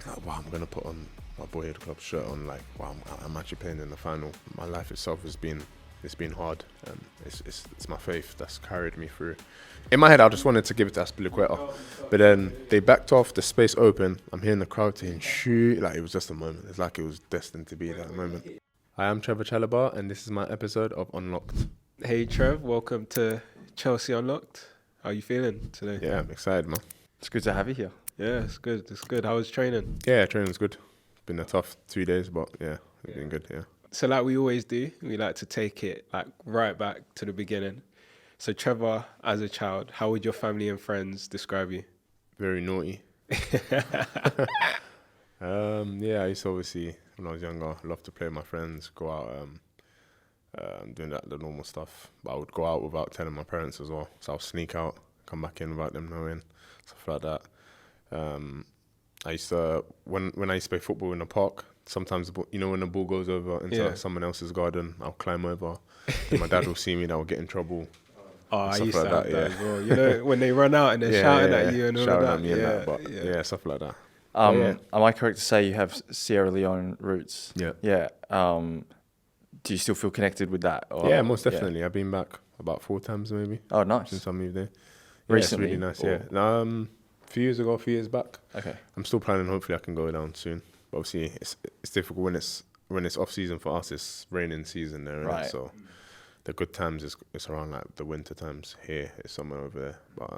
was like, wow, I'm gonna put on my boyhood club shirt on. Like, wow, I'm actually playing in the final. My life itself has been hard. It's my faith that's carried me through. In my head, I just wanted to give it to Aspilicueta, but then they backed off. The space open. I'm hearing the crowd saying shoot. Like, it was just a moment. It's like it was destined to be that moment. I am Trevoh Chalobah, and this is my episode of Unlocked. Hey Trev, welcome to CFC Unlocked. How are you feeling today? Yeah, I'm excited, man. It's good to have you here. Yeah, it's good. It's good. How was training? Yeah, training's good. Been a tough 3 days, but yeah, it's been good. Yeah. So like we always do, we like to take it like right back to the beginning. So Trevor, as a child, how would your family and friends describe you? Very naughty. Yeah, I used to obviously, when I was younger, love to play with my friends, go out, doing the normal stuff. But I would go out without telling my parents as well. So I'll sneak out, come back in without them knowing, stuff like that. I used to, when I used to play football in the park, sometimes, when the ball goes over into someone else's garden, I'll climb over. Then my dad will see me and I'll get in trouble. Oh, I used to have that as well. You know, when they run out and they're shouting at you and all shouting that. At me and that, but yeah, stuff like that. Am I correct to say you have Sierra Leone roots? Yeah. Yeah. Do you still feel connected with that? Or, yeah, most definitely. Yeah. I've been back about 4 times maybe. Oh, nice. Since I moved there. Recently? Yeah, it's really nice, yeah. A few years back. Okay. I'm still planning, hopefully I can go down soon. But obviously it's difficult when it's off season for us, it's raining season there, right? So the good times is around like the winter times. Here it's somewhere over there. But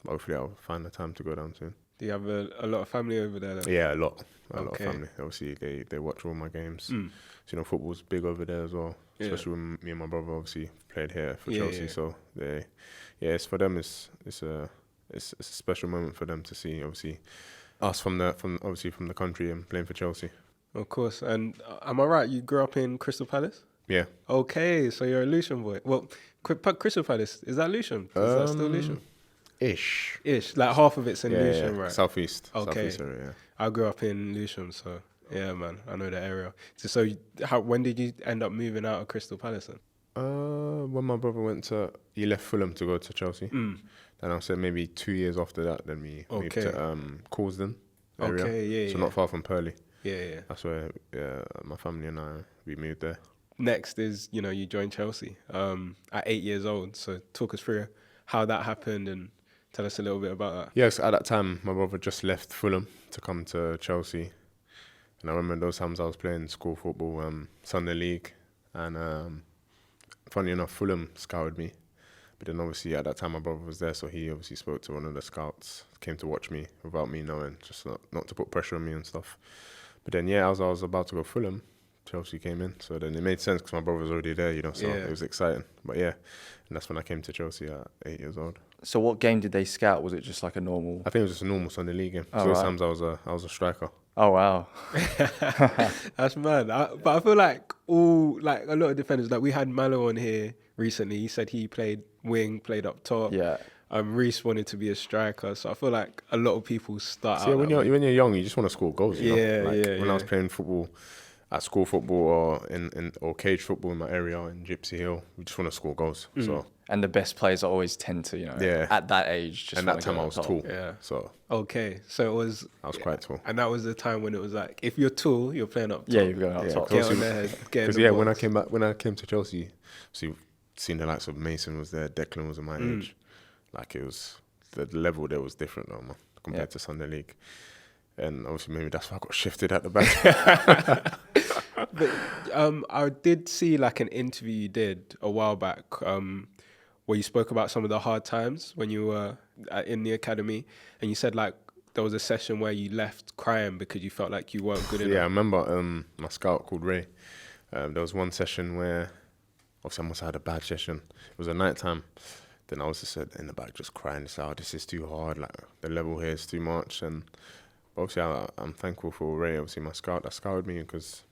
hopefully I'll find the time to go down soon. Do you have a lot of family over there then? Yeah, a lot of family. Obviously they watch all my games. So football's big over there as well. Especially when me and my brother obviously played here for Chelsea. Yeah. So it's for them. It's a special moment for them to see obviously us from the country and playing for Chelsea. Of course. And am I right? You grew up in Crystal Palace? Yeah. Okay, so you're a Lucian boy. Well, Crystal Palace, is that Lucian? Is that still Lucian? Ish. Like half of it's in Lucian, right? Southeast. Okay. Southeast area, yeah. I grew up in Lucian, so yeah, man, I know the area. So when did you end up moving out of Crystal Palace then? When my brother he left Fulham to go to Chelsea. Then I said maybe 2 years after that, then we moved to Causden area. Okay, yeah. So not far from Purley. Yeah. That's where my family and we moved there. Next is, you joined Chelsea at 8 years old. So talk us through how that happened and tell us a little bit about that. Yes, at that time, my brother just left Fulham to come to Chelsea. And I remember those times I was playing school football, Sunday League. And funny enough, Fulham scouted me. But then obviously at that time my brother was there, so he obviously spoke to one of the scouts, came to watch me without me knowing, just not to put pressure on me and stuff. But then as I was about to go Fulham, Chelsea came in, so then it made sense because my brother was already there, so it was exciting. But and that's when I came to Chelsea at 8 years old. So what game did they scout? Was it just like a normal? I think it was just a normal Sunday League game. So those times I was a striker. Oh wow, that's mad. But I feel like a lot of defenders, like we had Malo on here recently. He said he played wing, played up top. Yeah. Reece wanted to be a striker, so I feel like a lot of people start out. Yeah, when you're young, you just want to score goals. You know? When I was playing football, at school football or cage football in my area in Gypsy Hill, we just want to score goals. So. And the best players always tend to, at that age. Just and that time I was tall. Yeah. So. Okay, so I was quite tall. And that was the time when it was like, if you're tall, you're playing up top. Yeah, you're going up top. Get on their head, because when I came to Chelsea, so seeing the likes of Mason was there, Declan was in my age. Like it was, the level there was different though, man, compared to Sunday League. And obviously maybe that's why I got shifted at the back. But I did see like an interview you did a while back where you spoke about some of the hard times when you were in the academy, and you said like there was a session where you left crying because you felt like you weren't good enough. Yeah, I remember my scout called Ray. There was one session where obviously I must have had a bad session. It was a night time. Then I was just in the back just crying, this is too hard, like the level here is too much. And obviously I'm thankful for Ray, obviously my scout that scouted me, because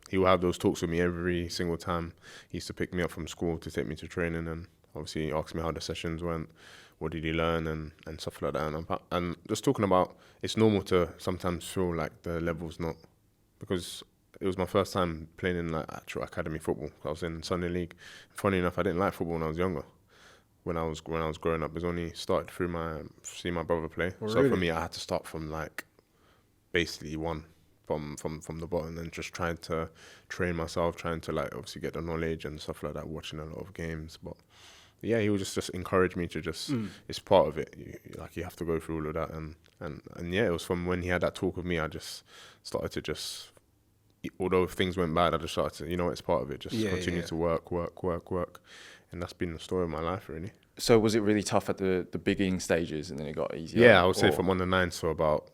he would have those talks with me every single time. He used to pick me up from school to take me to training, and obviously he asked me how the sessions went, what did he learn and stuff like that. And just talking about, it's normal to sometimes feel like the level's not, because it was my first time playing in like actual academy football. I was in Sunday League. Funny enough, I didn't like football when I was younger. When I was growing up, it was only started through seeing my brother play. Oh, so really? for me, I had to start from like basically won from the bottom, and just trying to train myself, trying to like obviously get the knowledge and stuff like that, watching a lot of games. But yeah, he would just encourage me to just, it's part of it. You have to go through all of that. And yeah, it was from when he had that talk with me, I just started to just, although things went bad, I just started to, it's part of it. Just continue to work. And that's been the story of my life, really. So was it really tough at the beginning stages and then it got easier? Yeah, I would say from under 9 to about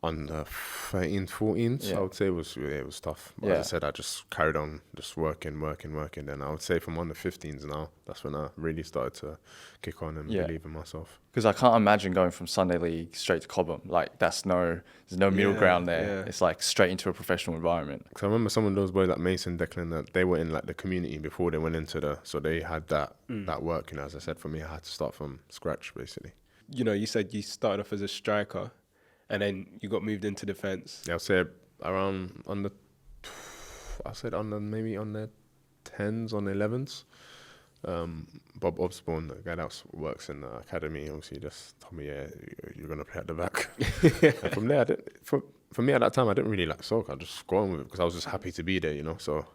under 13, 14. So I would say it was tough. But as I said, I just carried on just working. Then I would say from under 15s now, that's when I really started to kick on and believe in myself. Because I can't imagine going from Sunday League straight to Cobham. Like there's no middle ground there. Yeah. It's like straight into a professional environment. Because I remember some of those boys like Mason, Declan, that they were in like the community before they went into so they had that work. As I said, for me, I had to start from scratch basically. You said you started off as a striker, and then you got moved into defence. Yeah, I'll say around maybe on the 10s, on the 11s. Bob Osborne, the guy that works in the academy, obviously just told me, you're going to play at the back. And from there, for me at that time, I didn't really like soccer. I just go on with it because I was just happy to be there, So,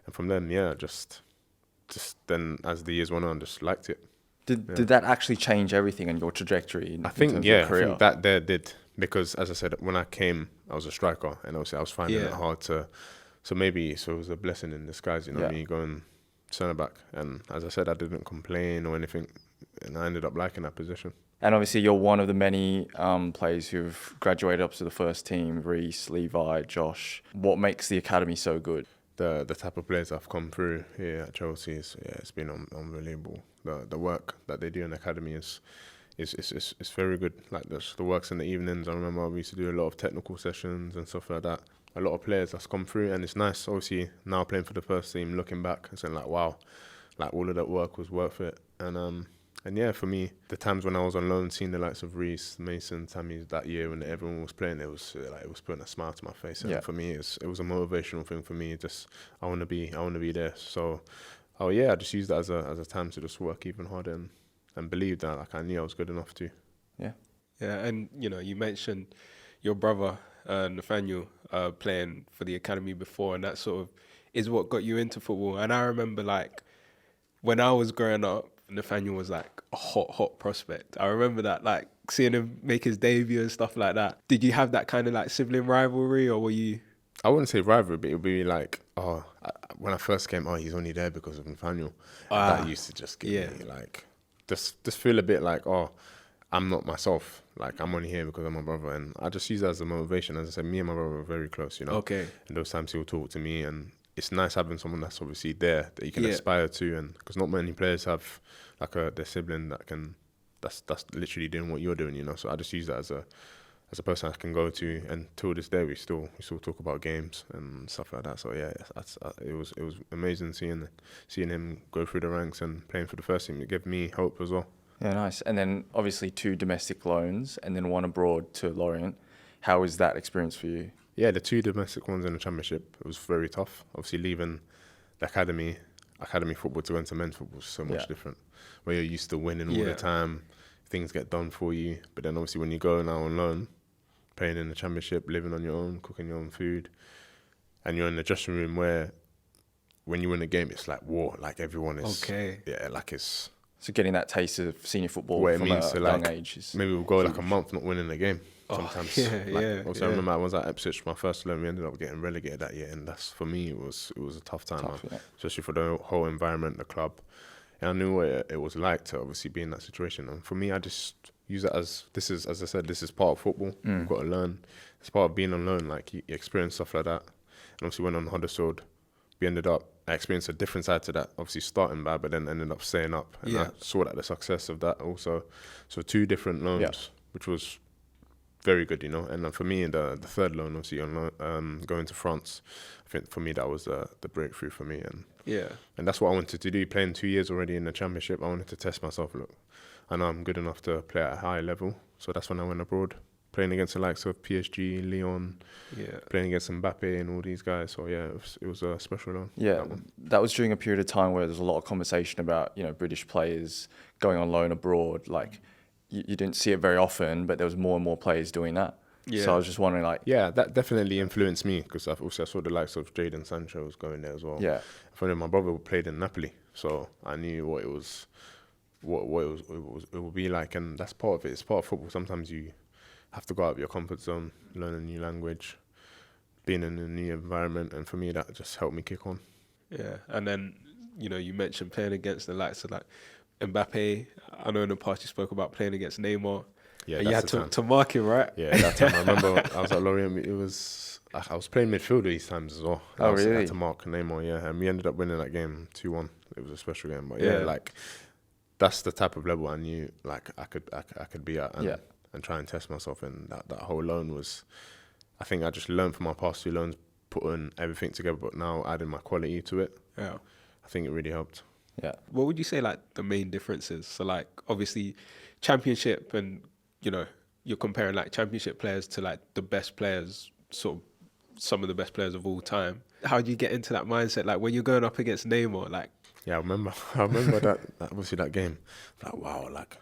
and from then, just then as the years went on, just liked it. Did that actually change everything in your trajectory? I think that there did. Because as I said, when I came, I was a striker, and obviously I was finding it hard to. So it was a blessing in disguise, me going centre back. And as I said, I didn't complain or anything, and I ended up liking that position. And obviously, you're one of the many players who've graduated up to the first team: Reece, Levi, Josh. What makes the academy so good? The type of players I've come through here at Chelsea it's been unbelievable. The work that they do in the academy is very good. Like the works in the evenings. I remember we used to do a lot of technical sessions and stuff like that. A lot of players that's come through, and it's nice. Obviously now playing for the first team, looking back and saying like, wow, like all of that work was worth it. And yeah, for me, the times when I was on loan, seeing the likes of Reece, Mason, Tammy that year when everyone was playing, it was putting a smile to my face. And for me, it was a motivational thing for me. Just I want to be there. So, I just used that as a time to just work even harder and believe that like I knew I was good enough to. Yeah, and you mentioned your brother Nathaniel playing for the academy before, and that sort of is what got you into football. And I remember like when I was growing up, Nathaniel was like a hot prospect. I remember that, like seeing him make his debut and stuff like that. Did you have that kind of like sibling rivalry, or were you? I wouldn't say rivalry, but it would be like, when I first came, he's only there because of Nathaniel. That used to just give me like, just feel a bit like, I'm not myself. Like I'm only here because I'm my brother, and I just use that as a motivation. As I said, me and my brother are very close, Okay. And those times he'll talk to me, and it's nice having someone that's obviously there that you can aspire to, and because not many players have like their sibling that's literally doing what you're doing, So I just use that as a person I can go to, and till this day we still talk about games and stuff like that. So yeah, it was amazing seeing him go through the ranks and playing for the first team. It gave me hope as well. Yeah, nice. And then obviously 2 domestic loans, and then 1 abroad to Lorient. How was that experience for you? Yeah, the 2 domestic ones in the championship, it was very tough. Obviously leaving the academy football to go into men's football is so much different. Where you're used to winning all the time, things get done for you. But then obviously when you go now on loan, playing in the championship, living on your own, cooking your own food, and you're in the dressing room where when you win a game, it's like war. Like everyone is, like it's. So getting that taste of senior football from a young age is maybe we'll go like a month not winning a game. Sometimes, I remember I was at Ipswich, my first loan. We ended up getting relegated that year, and that's for me. It was a tough time, especially for the whole environment, the club. And I knew what it was like to obviously be in that situation. And for me, I just use it as as I said, this is part of football. You've got to learn. It's part of being on loan. Like you experience stuff like that. And obviously, when on Huddersfield, I experienced a different side to that. Obviously, starting bad, but then ended up staying up. And I saw the success of that also. So 2 different loans, which was very good, And then for me, the third loan, obviously, going to France, I think for me that was the breakthrough for me, and that's what I wanted to do. Playing 2 years already in the championship, I wanted to test myself. Look, I know I'm good enough to play at a high level, so that's when I went abroad, playing against the likes of PSG, Lyon, playing against Mbappe and all these guys. So it was a special loan. Yeah, that was during a period of time where there's a lot of conversation about British players going on loan abroad, like. You didn't see it very often, but there was more and more players doing that. Yeah. So I was just wondering, like, Yeah, that definitely influenced me because I saw the likes of Jadon Sancho was going there as well. yeah, Funny, my brother played in Napoli, so I knew what it was, it would be like, and that's part of it. It's part of football. Sometimes you have to go out of your comfort zone, learn a new language, being in a new environment, and for me, that just helped me kick on. Yeah, and then you mentioned playing against the likes of like Mbappe. I know in the past you spoke about playing against Neymar. Yeah, and you had that's the time. to mark him, right? Yeah, that time I remember I was at Lorient. I was playing midfield these times as well. Oh, I really? had to mark Neymar, yeah, and we ended up winning that game 2-1. It was a special game, but Yeah. like that's the type of level I knew like I could be at, and, Yeah. and try and test myself. And that whole loan was, I think I just learned from my past 2 loans, putting everything together, but now adding my quality to it. Yeah. I think it really helped. yeah. What would you say like the main differences? So like obviously championship, and you're comparing like championship players to like the best players, sort of some of the best players of all time. How do you get into that mindset? Like when you're going up against Neymar, like Yeah, I remember that obviously that game. Like wow, like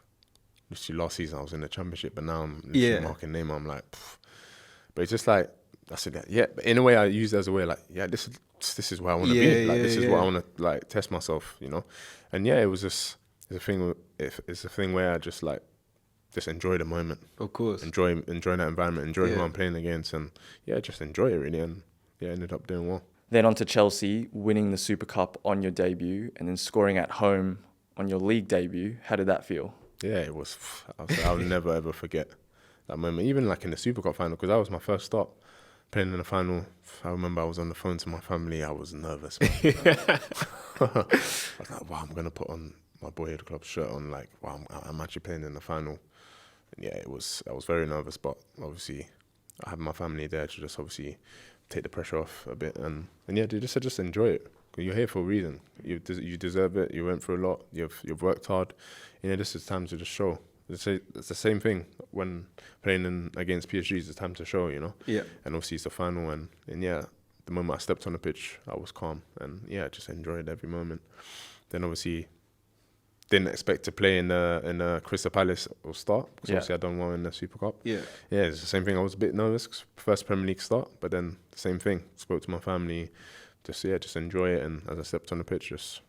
literally last season I was in the championship, but now I'm literally marking Neymar. I'm like, pff. But it's just like I said that. Yeah, but in a way I use it as a way like, yeah, this is where I want to be. Like this is what I want to like test myself, And yeah, it was just it's a thing where I just like just enjoy the moment. of course. Enjoy that environment, enjoy who I'm playing against, and yeah, just enjoy it really. And yeah, ended up doing well. Then on to Chelsea, winning the Super Cup on your debut, and then scoring at home on your league debut. How did that feel? Yeah, it was. I'll never ever forget that moment. Even like in the Super Cup final, because that was my first stop playing in the final. I remember I was on the phone to my family. I was nervous. Man. I was like, wow, I'm gonna put on my boyhood club shirt on. Like, wow, I'm actually playing in the final. And yeah, I was very nervous, but obviously I had my family there to just obviously take the pressure off a bit, and yeah, they just said just enjoy it. 'Cause you're here for a reason. You deserve it. You went through a lot. You've worked hard. This is time to just show. It's the same thing when playing against PSG. It's time to show, Yeah. And obviously it's the final, and yeah, the moment I stepped on the pitch, I was calm, and yeah, just enjoyed every moment. Then obviously didn't expect to play in the Crystal Palace or start, because obviously I'd done well in the Super Cup. Yeah. Yeah, it's the same thing. I was a bit nervous, 'cause first Premier League start, but then the same thing. Spoke to my family, just enjoy it, and as I stepped on the pitch, because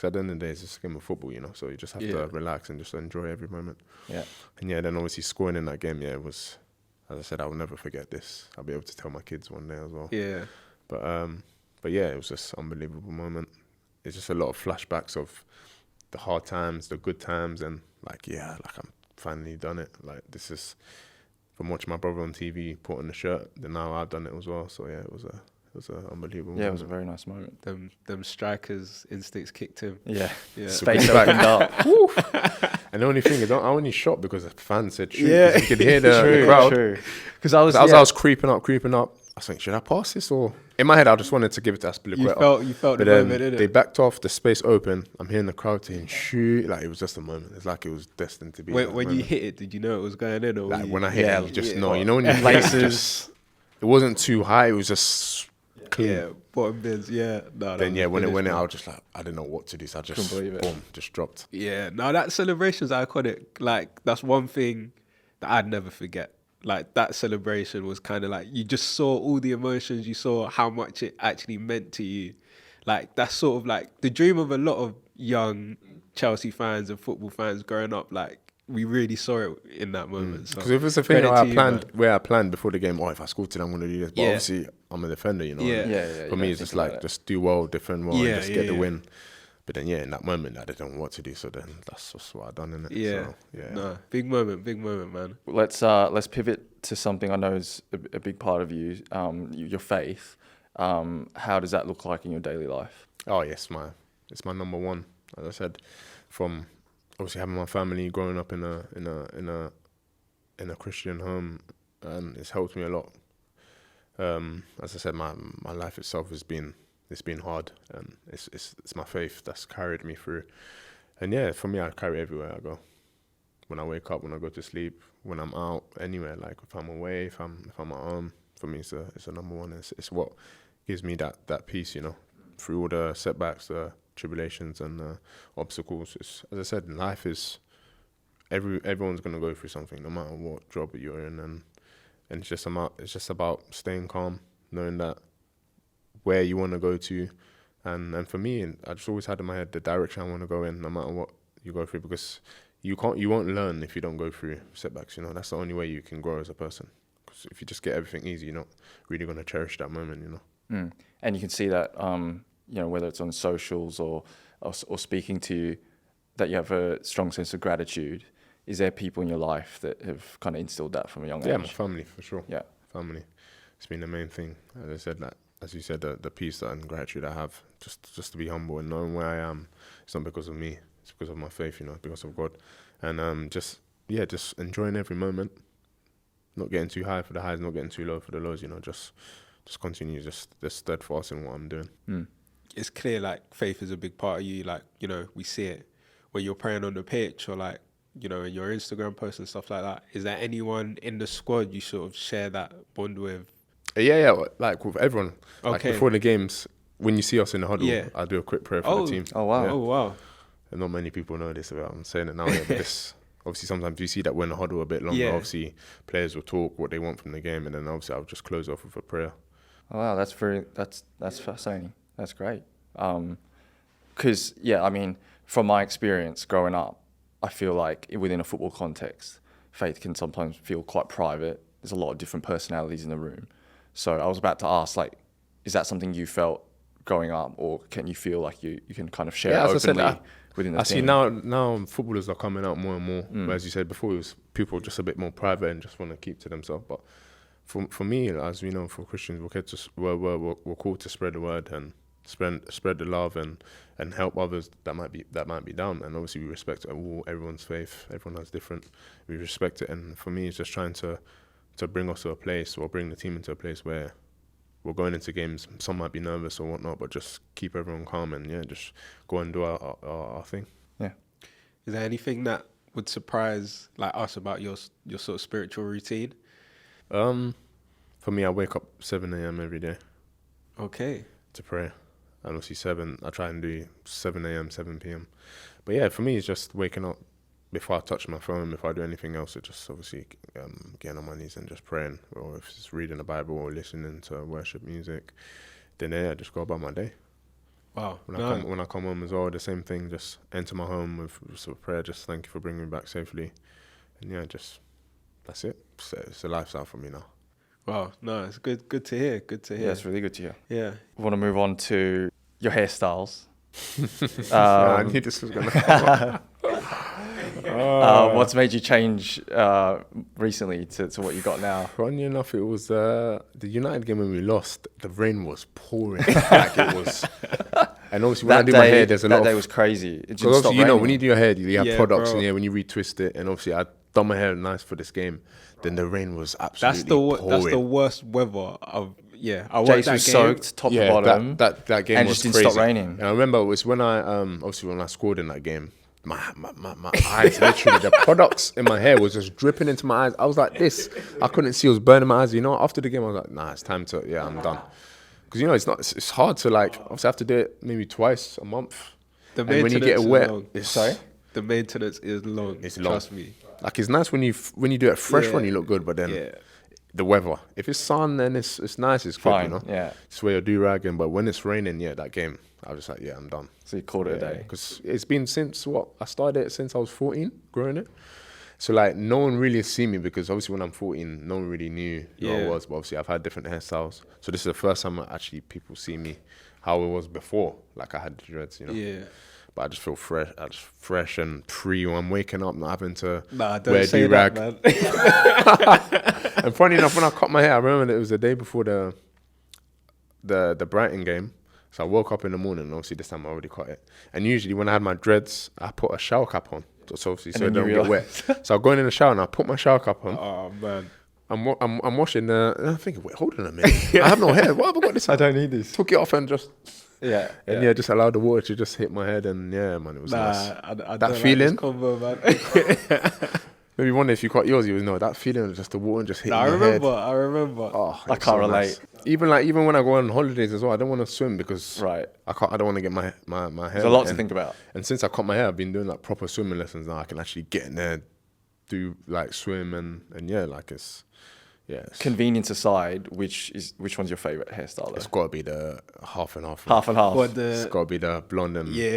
at the end of the day, it's just a game of football, so you just have to relax and just enjoy every moment. Yeah. And yeah, then obviously scoring in that game, yeah, it was, as I said, I will never forget this. I'll be able to tell my kids one day as well. Yeah. But yeah, it was just an unbelievable moment. It's just a lot of flashbacks of the hard times, the good times, and like I'm finally done it. Like this is from watching my brother on TV put on the shirt, then now I've done it as well. So yeah, it was an unbelievable moment. Yeah, it was a very nice moment. Them strikers' instincts kicked in. Yeah. Yeah. Space opened up. And the only thing is, I only shot because the fans said shoot. Yeah. 'Cause you could hear the crowd. True. Because I was creeping up. I was thinking, should I pass this? Or in my head, I just wanted to give it to Aspilicueta. You felt But the then moment, they innit? backed off, the space opened. I'm hearing the crowd saying, shoot. Like, it was just a moment. It's like it was destined to be. When you hit it, did you know it was going in? Or like, were you- when I hit it, you just know. You know when you hit it, Laces. it wasn't too high. It was just clean. Yeah, bottom bins, yeah. No, Then, yeah, when it went in, out. I was just like, I didn't know what to do. So I just, Couldn't believe it. boom, just dropped. Yeah, no, that celebration's iconic. Like, that's one thing that I'd never forget. Like, that celebration was kind of like, you just saw all the emotions, you saw how much it actually meant to you. Like, that's sort of like the dream of a lot of young Chelsea fans and football fans growing up. Like, we really saw it in that moment. So Because if it's a thing credit to you, where I planned before the game, if I score today, I'm going to do this. But Yeah. obviously, I'm a defender, Yeah. Yeah, yeah. For me, it's just like, just do well, defend well, Yeah, and just get the yeah. win. But then, yeah, in that moment, I didn't know what to do. So then that's just what I done, innit? Yeah. So, yeah. No, big moment, man. Let's pivot to something I know is a big part of you, your faith. How does that look like in your daily life? Oh, yes, it's my number one. As I said, from obviously having my family, growing up in a Christian home, and it's helped me a lot. As I said, my life itself has been hard, and it's my faith that's carried me through. And yeah, for me, I carry it everywhere I go. When I wake up, when I go to sleep, when I'm out, anywhere. Like if I'm away, if I'm at home, for me, it's a number one. It's what gives me that peace, through all the setbacks, the tribulations, and obstacles. As I said, life is everyone's gonna go through something, no matter what job you're in, and and it's just about staying calm, knowing that where you want to go to, and for me, I just always had in my head the direction I want to go in, no matter what you go through, because you won't learn if you don't go through setbacks. That's the only way you can grow as a person. Because if you just get everything easy, you're not really going to cherish that moment. And you can see that, whether it's on socials or speaking to you, that you have a strong sense of gratitude. Is there people in your life that have kind of instilled that from a young age? Yeah, my family, for sure. Yeah. Family. It's been the main thing. As I said, as you said, the peace and gratitude I have, just to be humble and knowing where I am. It's not because of me. It's because of my faith, because of God. And just enjoying every moment. Not getting too high for the highs, not getting too low for the lows, just continue, just steadfast in what I'm doing. It's clear, like, faith is a big part of you. Like, we see it when you're praying on the pitch or, like, in your Instagram posts and stuff like that. Is there anyone in the squad you sort of share that bond with? Yeah, like with everyone. Okay. Like before the games, when you see us in the huddle, I do a quick prayer for the team. Oh, wow. Yeah. Oh, wow. And not many people know this about. I'm saying it now, but this... Obviously, sometimes you see that we're in the huddle a bit longer. Yeah. Obviously, players will talk what they want from the game, and then obviously I'll just close off with a prayer. Oh, wow, that's fascinating. That's great. Because from my experience growing up, I feel like within a football context, faith can sometimes feel quite private. There's a lot of different personalities in the room. So I was about to ask, like, is that something you felt growing up, or can you feel like you can kind of share it openly within the team? I see now footballers are coming out more and more. But as you said before, it was people just a bit more private and just want to keep to themselves. But for me, as we know, for Christians, we're called to spread the word and spread the love and help others that might be down. And obviously we respect everyone's faith. Everyone has different. We respect it. And for me, it's just trying to bring us to a place, or bring the team into a place where we're going into games. Some might be nervous or whatnot, but just keep everyone calm and just go and do our thing. Yeah. Is there anything that would surprise like us about your sort of spiritual routine? For me, I wake up 7 a.m. every day. Okay. To pray. And obviously I try and do 7 a.m., 7 p.m. But yeah, for me, it's just waking up before I touch my phone, before I do anything else. It's just obviously getting on my knees and just praying. Or if it's reading the Bible or listening to worship music, then I just go about my day. Wow. When I come home as well, the same thing, just enter my home with sort of prayer, just thank you for bringing me back safely. And that's it. It's a lifestyle for me now. Wow, no, it's good to hear. Good to hear. Yeah, it's really good to hear. Yeah. I want to move on to your hairstyles. I knew this was going to come up. What's made you change recently to what you got now? Funny enough, it was the United game when we lost. The rain was pouring. Like it was. And obviously when I do my hair, there's a lot of... That day was crazy. It Because obviously, when you do your hair, you have products bro. in here. When you retwist it, and obviously I done my hair nice for this game, then the rain was absolutely pouring. That's the worst weather of... Yeah, I Jace was soaked top to bottom. That game and was just didn't crazy. stop raining. And I remember it was when I obviously when I scored in that game, my eyes literally, the products in my hair was just dripping into my eyes. I was like this. I couldn't see. It was burning my eyes. After the game, I was like, nah, it's time to. Yeah, I'm done. Because it's hard to like. Obviously, I have to do it maybe twice a month. The and when you get wet, the maintenance is long. It's long. Trust me. Like it's nice when you do it fresh when you look good, but then the weather. If it's sun, then it's nice. It's fine. Good, Yeah. Just wear your do-rag, but when it's raining, that game, I was just like, I'm done. So you called it a day. Because it's been since I started it since I was 14, growing it. So like no one really has seen me, because obviously when I'm 14, no one really knew who I was. But obviously I've had different hairstyles. So this is the first time actually people see me how it was before. Like I had the dreads, Yeah. But I just feel fresh. I just fresh and free when I'm waking up, not having to don't wear say do-rag. that, man. And funny enough, when I cut my hair, I remember that it was the day before the Brighton game. So I woke up in the morning, and obviously this time I already cut it. And usually when I had my dreads, I put a shower cap on, so obviously so it don't get wet. So I'm going in the shower and I put my shower cap on. Oh man. I'm washing and I'm thinking, wait, hold on a minute. I have no hair. Why have I got this? I don't need this. Took it off and just just allowed the water to just hit my head, and man, it was nice. I that don't feeling. Like this combo, man. Maybe wonder if you cut yours, you would know that feeling of just the water just hitting I your remember. head. I remember. Oh, I can't relate. Nice. Even when I go on holidays as well, I don't want to swim because I don't want to get my hair. There's a lot to think about. And since I cut my hair, I've been doing like proper swimming lessons now. I can actually get in there, do like swim and like it's Yes. Convenience aside, which one's your favorite hairstyle? It's got to be the half and half. Half and half. Or It's the got to be the blonde and yeah.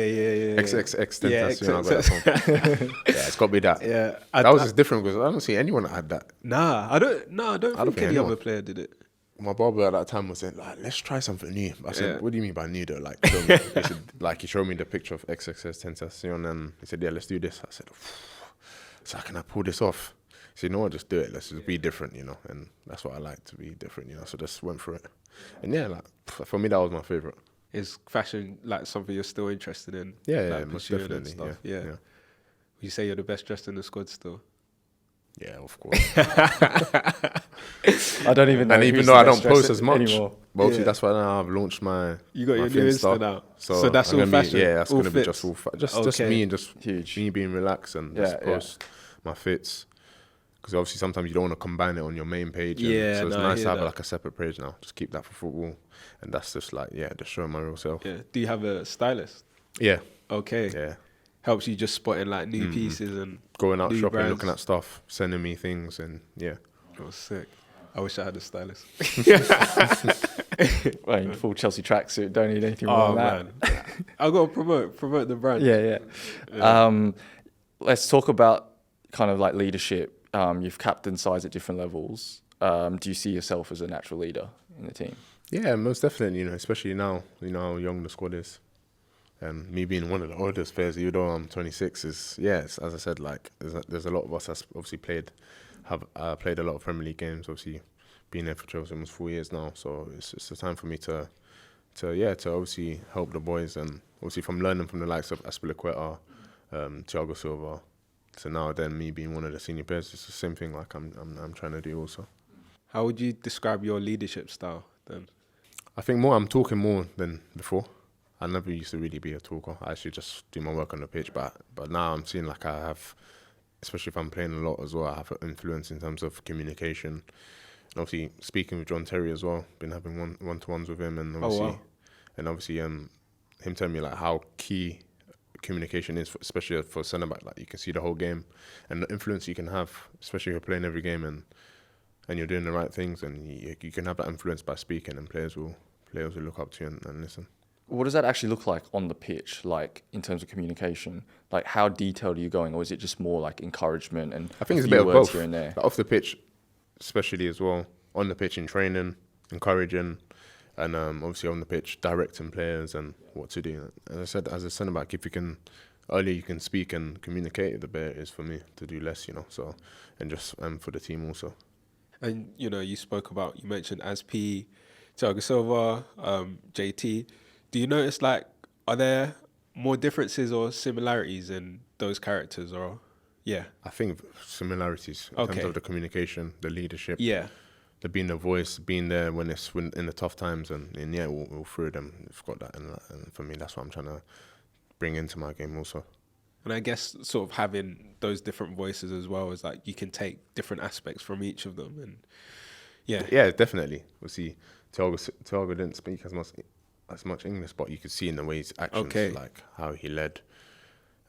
XXX Yeah, Tentacion. I got that from. Yeah, it's got to be that. Yeah, That was just different because I don't see anyone that had that. I don't think think any anyone. other player did it. My barber at that time was saying, like, let's try something new. I said, Yeah. what do you mean by new though? Like, show me. He said, like, he showed me the picture of XXS Tentacion and he said, yeah, let's do this. I said, so can I pull this off? He said, no, just do it. Let's just be different, you know. And that's what I like, to be different, you know. So just went for it. And yeah, like, for me, that was my favorite. Is fashion like something you're still interested in? Yeah, like, most pursuing and definitely. stuff? Yeah. Would you say you're the best dressed in the squad still? Yeah, of course. I don't even know. And even who's though the I best don't post dresser as much, anymore. but obviously Yeah. that's why now I've launched my You got my your new Finsta. Insta now. So So that's I'm all gonna be- fashion? Yeah, that's All going to be fits? just all just Okay. me and just Huge. me being relaxed and Yeah, just yeah. post my fits. Because obviously sometimes you don't want to combine it on your main page. And Yeah, so it's no, I nice hear to have that. like a separate page now. Just keep that for football. And that's just like, yeah, just showing my real self. Yeah. Do you have a stylist? Yeah, Okay. yeah. Helps you just spotting like new pieces and Going out new shopping, brands. looking at stuff, sending me things and yeah. Oh, sick. I wish I had a stylist. Well, full Chelsea tracksuit. Don't need anything more Oh than that. man, I gotta promote the brand. Yeah. Let's talk about kind of like leadership. You've captained sides at different levels. Do you see yourself as a natural leader in the team? Yeah, most definitely, you know, especially now, you know how young the squad is. And me being one of the oldest players, even though I'm 26, as I said, like, there's a lot of us that's obviously played a lot of Premier League games, obviously been there for Chelsea almost 4 years now. So it's a time for me to obviously help the boys and obviously from learning from the likes of Aspilicueta, Thiago Silva, to now then me being one of the senior players, it's the same thing like I'm trying to do also. How would you describe your leadership style then? I think I'm talking more than before. I never used to really be a talker. I actually just do my work on the pitch, but now I'm seeing like I have, especially if I'm playing a lot as well, I have an influence in terms of communication. And obviously speaking with John Terry as well, been having one-to-ones with him, and obviously, him telling me like how key communication is, especially for centre back. Like you can see the whole game and the influence you can have, especially if you're playing every game and you're doing the right things, and you can have that influence by speaking, and players will look up to you and listen. What does that actually look like on the pitch, like in terms of communication? Like how detailed are you going, or is it just more like encouragement and I think it's a few bit of words both. here and there? Like off the pitch, especially as well. On the pitch in training, encouraging, and obviously on the pitch directing players and what to do. As I said, as a centre back, if you can earlier you can speak and communicate, the better it is for me to do less. You know, so and for the team also. And you know, you mentioned Asp, Thiago Silva, JT. Do you notice like are there more differences or similarities in those characters, or yeah? I think similarities in terms Okay. of the communication, the leadership, Yeah. the being the voice, being there when in the tough times, and yeah, all through them, we've got that, and for me, that's what I'm trying to bring into my game also. And I guess sort of having those different voices as well is like you can take different aspects from each of them, and Yeah, definitely. We'll see. Thiago didn't speak as much English, but you could see in the way his actions, Okay. like how he led.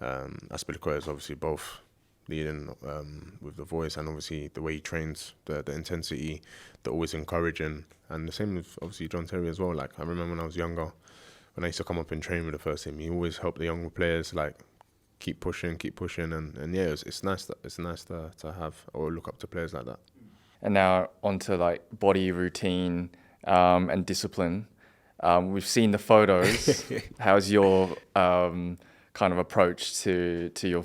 Aspilicueta is obviously both leading with the voice and obviously the way he trains, the intensity, the always encouraging, and the same with obviously John Terry as well. Like I remember when I was younger, when I used to come up and train with the first team, he always helped the younger players like keep pushing, and yeah, it's nice to have or look up to players like that. And now onto like body routine and discipline. We've seen the photos. How's your kind of approach to your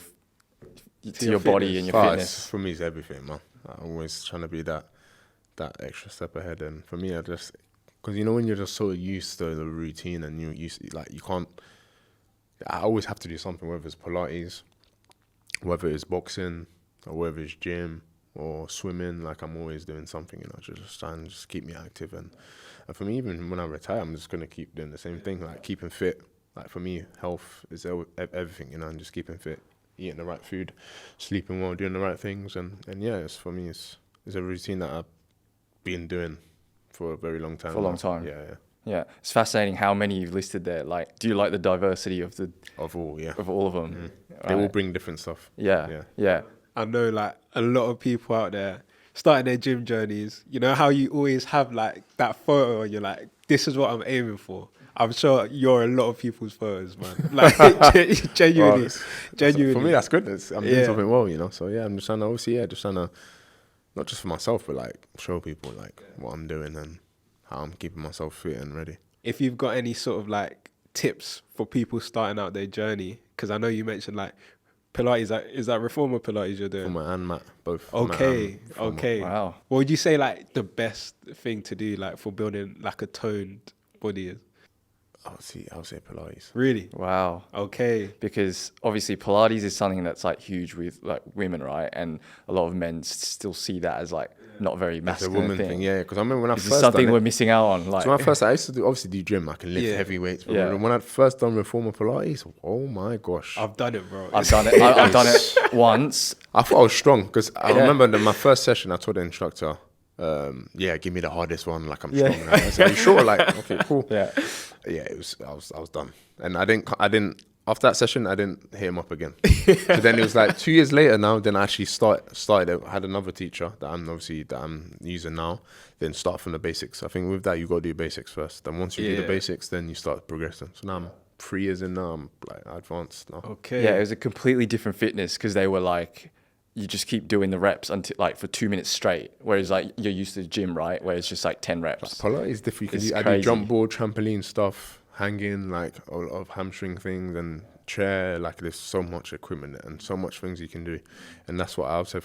your body fitness? and your But fitness? for me, it's everything, man. I'm always trying to be that extra step ahead, and for me, I just because you know when you're just so used to the routine and you can't. I always have to do something, whether it's Pilates, whether it's boxing, or whether it's gym or swimming. Like I'm always doing something, you know, just trying to just keep me active. And for me, even when I retire, I'm just gonna keep doing the same thing, like keeping fit. Like for me, health is everything, you know, and just keeping fit, eating the right food, sleeping well, doing the right things, and yeah, for me, it's a routine that I've been doing for a very long time. For a long now. time. Yeah. Yeah, it's fascinating how many you've listed there. Like, do you like the diversity of Of all, yeah. of all of them? They all Right. bring different stuff. Yeah. I know like a lot of people out there starting their gym journeys, you know how you always have like that photo and you're like, this is what I'm aiming for. I'm sure you're a lot of people's photos, man. Like genuinely. For me, that's good. I'm doing something well, you know. So yeah, I'm just trying to not just for myself, but like show people like what I'm doing and how I'm keeping myself fit and ready. If you've got any sort of like tips for people starting out their journey, because I know you mentioned like Pilates, is that reformer Pilates you're doing? Former and mat, both. Okay. Wow. What would you say like the best thing to do like for building like a toned body is? I'll say Pilates. Really? Wow. Okay. Because obviously Pilates is something that's like huge with like women, right? And a lot of men still see that as like not a very It's a masculine woman thing, yeah. Because I remember when I Is first this something done we're it. missing out on? Like, So when I first, I used to obviously do gym. I can lift Yeah. heavy weights. But Yeah. when I first done reformer Pilates, oh my gosh. I've done it, bro. I've done it. I've done it once. I thought I was strong because I Yeah. remember my first session, I told the instructor, give me the hardest one, like I'm Yeah. strong. I said, are you sure? Like, okay, cool. Yeah. Yeah, I was done. And I didn't, after that session, I didn't hit him up again. So then it was like 2 years later now, then I actually started, I had another teacher that I'm using now, then start from the basics. I think with that, you got to do basics first. Then once you do the basics, then you start progressing. So now I'm 3 years in now, I'm like advanced now. Okay. Yeah, it was a completely different fitness because they were like, you just keep doing the reps until like for 2 minutes straight. Whereas like you're used to the gym, right? Where it's just like 10 reps. Pilates is different. It's I do crazy. jump board, trampoline stuff, hanging, like a lot of hamstring things and chair. Like there's so much equipment and so much things you can do. And that's what I would say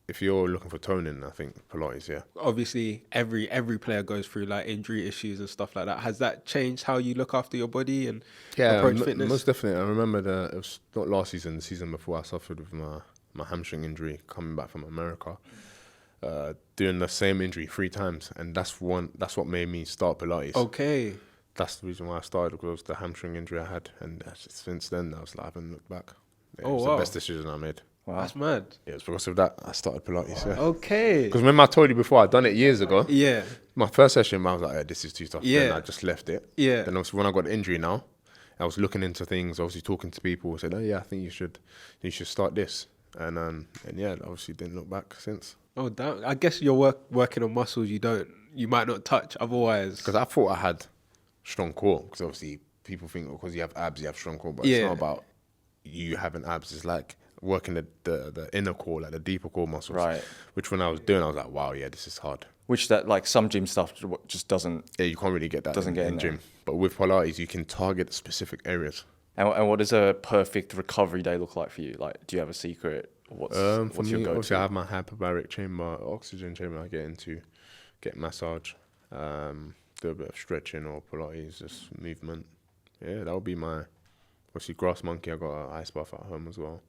if you're looking for toning, I think Pilates, yeah. Obviously, every player goes through like injury issues and stuff like that. Has that changed how you look after your body and approach fitness? Most definitely. I remember it was not last season, the season before I suffered with my hamstring injury coming back from America, doing the same injury 3 times, and that's what made me start Pilates. Okay. That's the reason why I started, because it was the hamstring injury I had, and since then I was like, I haven't looked back. Yeah, it was the best decision I made. Wow. That's mad. Yeah, it's because of that I started Pilates. Yeah. Okay. Because remember I told you before, I'd done it years ago. Yeah. My first session, I was like, this is too tough. Yeah. Then I just left it. Yeah. Then obviously when I got the injury now, I was looking into things, obviously talking to people, said, oh yeah, I think you should start this. And yeah, obviously didn't look back since. Oh, damn. I guess you're working on muscles you might not touch otherwise. Because I thought I had strong core, because obviously people think because you have abs, you have strong core, but it's not about you having abs. It's like working the inner core, like the deeper core muscles. Right. Which when I was doing, I was like, wow, yeah, this is hard. Which that like some gym stuff just doesn't. Yeah, you can't really get that in gym. But with Pilates, you can target specific areas. And what does a perfect recovery day look like for you? Like, do you have a secret? What's For your me, go-to? obviously I have my hyperbaric chamber, oxygen chamber I get into, get massage, do a bit of stretching or Pilates, just movement. Yeah, that would be my, obviously grass monkey, I got an ice bath at home as well.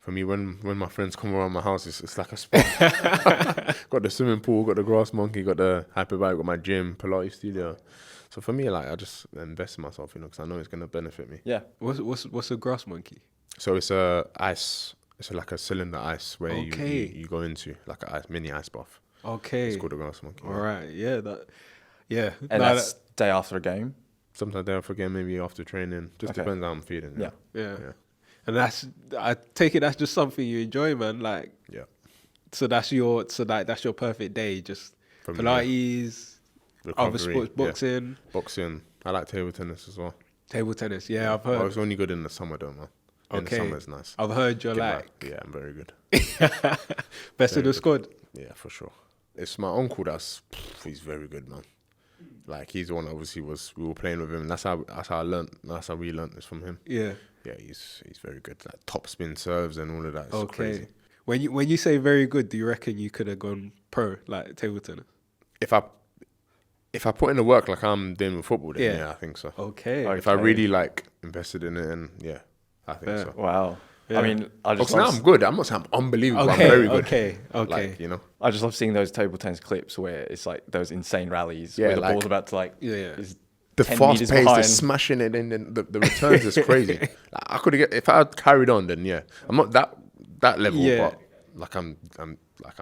For me, when my friends come around my house, it's like a spa. Got the swimming pool, got the grass monkey, got the hyperbaric, got my gym, Pilates studio. So for me, like I just invest in myself, because I know it's gonna benefit me. Yeah. What's a grass monkey? So it's it's like a cylinder ice where you go into like a mini ice bath. Okay. It's called a grass monkey. All right. Yeah. And that's day after a game? Sometimes day after game, maybe after training. Just Okay. depends how I'm feeling. Yeah. And I take it that's just something you enjoy, man. Like, Yeah. so that's your perfect day. Just For me, Pilates, other Recovery, sports, boxing, boxing. I like table tennis as well. table tennis. Yeah, I've Well, heard. it's only good in the summer though, man. In the Okay. summer it's nice. I've heard you're Get like back. Yeah, I'm very good. best in the good. squad. Yeah, for sure. It's my uncle he's very good, man. Like he's the one obviously we were playing with him. That's how I learned. That's how we learned this from him. Yeah. Yeah, he's very good. Like top spin serves and all of that. It's crazy. When you say very good, do you reckon you could have gone pro like table tennis? If I put in the work like I'm doing with football, then yeah I think so. Okay. Oh, If I really like invested in it, and yeah, I think so. Wow. Yeah. I mean, I just Now love, I'm good. I'm not saying I'm unbelievable. Okay. I'm very good. Okay. Like, I just love seeing those table tennis clips where it's like those insane rallies Yeah, where the like- ball's about to like Yeah. is the 10 fast meters pace, behind. the smashing it, and the returns is crazy. Like, I could have if I had carried on, then yeah, I'm not that level, Yeah. but like I'm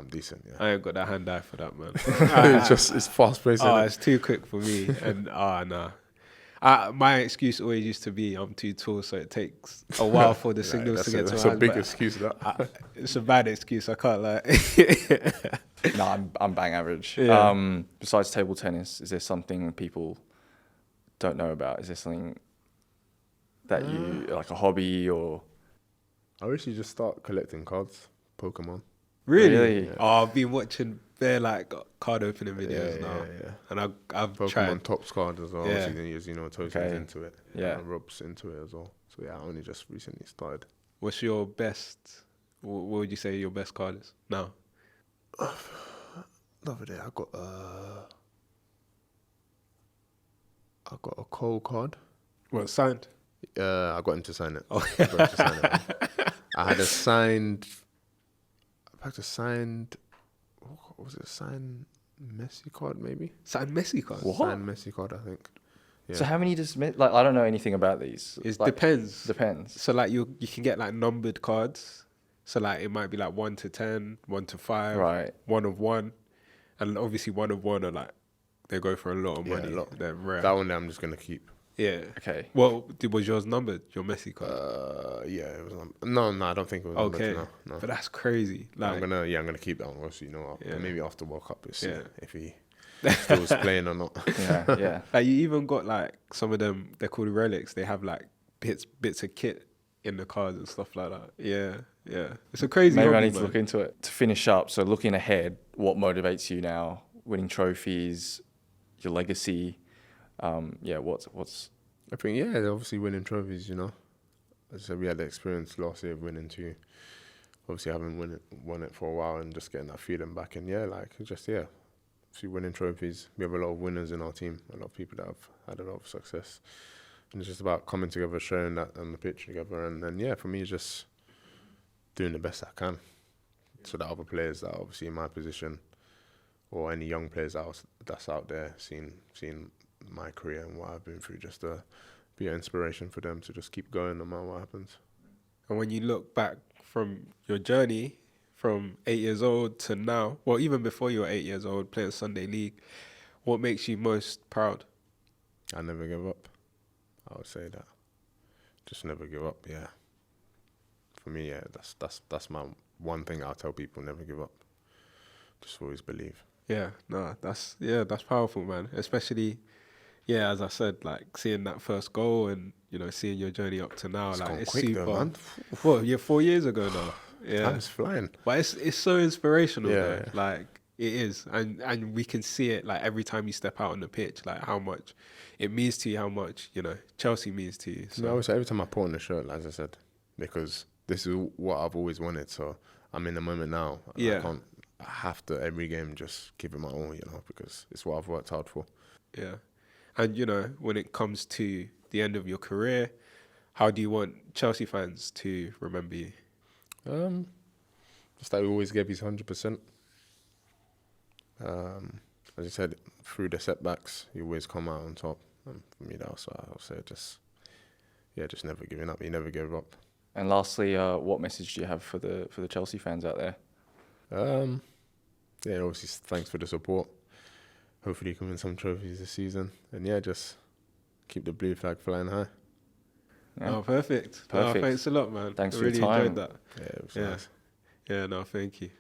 decent. Yeah, I ain't got that hand eye for that, man. it's fast paced. It's too quick for me. And nah. My excuse always used to be I'm too tall, so it takes a while for the signals to get to That's my a hands, big but excuse. That it's a bad excuse. I can't lie. No, I'm bang average. Yeah. Besides table tennis, is there something people don't know about? Is there something that you like a hobby or I recently just start collecting cards, Pokemon. Really? Yeah. Oh, I've been watching their like card opening videos now, Yeah. and I've Pokemon tried. Tops card as well. Yeah. Obviously, as you know, Tosin's Okay. into it. Yeah. Rob's into it as well. So yeah, I only just recently started. What's your best? What would you say your best card is now? The other day, I got a Cole card. What signed? I got him to sign it. Oh. I got him to sign it. I had a signed. I packed a signed. What was it? A signed Messi card, maybe. Signed Messi card. What? Signed Messi card, I think. Yeah. So how many does like I don't know anything about these. It Like, depends. Depends. So like you can get like numbered cards. So like it might be like 1 to 10, 1 to 5, Right. 1 of 1, and obviously 1 of 1 are like they go for a lot of Yeah, money. a lot. They're rare. That one, I'm just gonna keep. Yeah. Okay. Well, was yours numbered? Your Messi card? Yeah, it was. No, I don't think it was. Okay. Numbered, no. But that's crazy. Like, I'm gonna keep that one. Also, Yeah. maybe after World Cup, we'll see Yeah. if he still was playing or not. Yeah. like you even got like some of them. They're called relics. They have like bits of kit in the cards and stuff like that. Yeah. It's a crazy. Maybe I hobby, need to man. look into it. To finish up, so looking ahead, what motivates you now? Winning trophies, your legacy. What's I think obviously winning trophies. As I said, we had the experience last year of winning two. Obviously, I haven't won it for a while, and just getting that feeling back. And obviously winning trophies. We have a lot of winners in our team. A lot of people that have had a lot of success, and it's just about coming together, sharing that on the pitch together. And then for me, it's just doing the best I can, so that other players that are obviously in my position, or any young players that's out there seeing my career and what I've been through, just to be an inspiration for them to just keep going no matter what happens. And when you look back from your journey from 8 years old to now, well, even before you were 8 years old, playing Sunday League, what makes you most proud? I never give up. I would say that. Just never give up. Yeah. For me, that's my one thing I'll tell people: never give up. Just always believe. Yeah, no, that's powerful, man. Especially, as I said, like seeing that first goal and seeing your journey up to now, It's like gone it's quick super. though, man. Well, 4 years ago now. Yeah, Time's flying. but it's so inspirational, Yeah, though. yeah. Like it is, and we can see it like every time you step out on the pitch, like how much it means to you, how much Chelsea means to you. So No, every time I put on the shirt, as I said, because this is what I've always wanted. So I'm in the moment now. And Yeah. I have to every game just give it my all, because it's what I've worked hard for. yeah, and when it comes to the end of your career, how do you want Chelsea fans to remember you? Just that he always gave his 100%. As you said, through the setbacks, he always come out on top. And for me, that was what I'll say. Just never giving up. He never gave up. And lastly, what message do you have for the Chelsea fans out there? Obviously, thanks for the support. Hopefully, you can win some trophies this season. And just keep the blue flag flying high. Yeah. Oh, perfect. Perfect. Oh, thanks a lot, man. Thanks I for your really time. enjoyed that. Yeah, it was Yeah. nice. Yeah, no, thank you.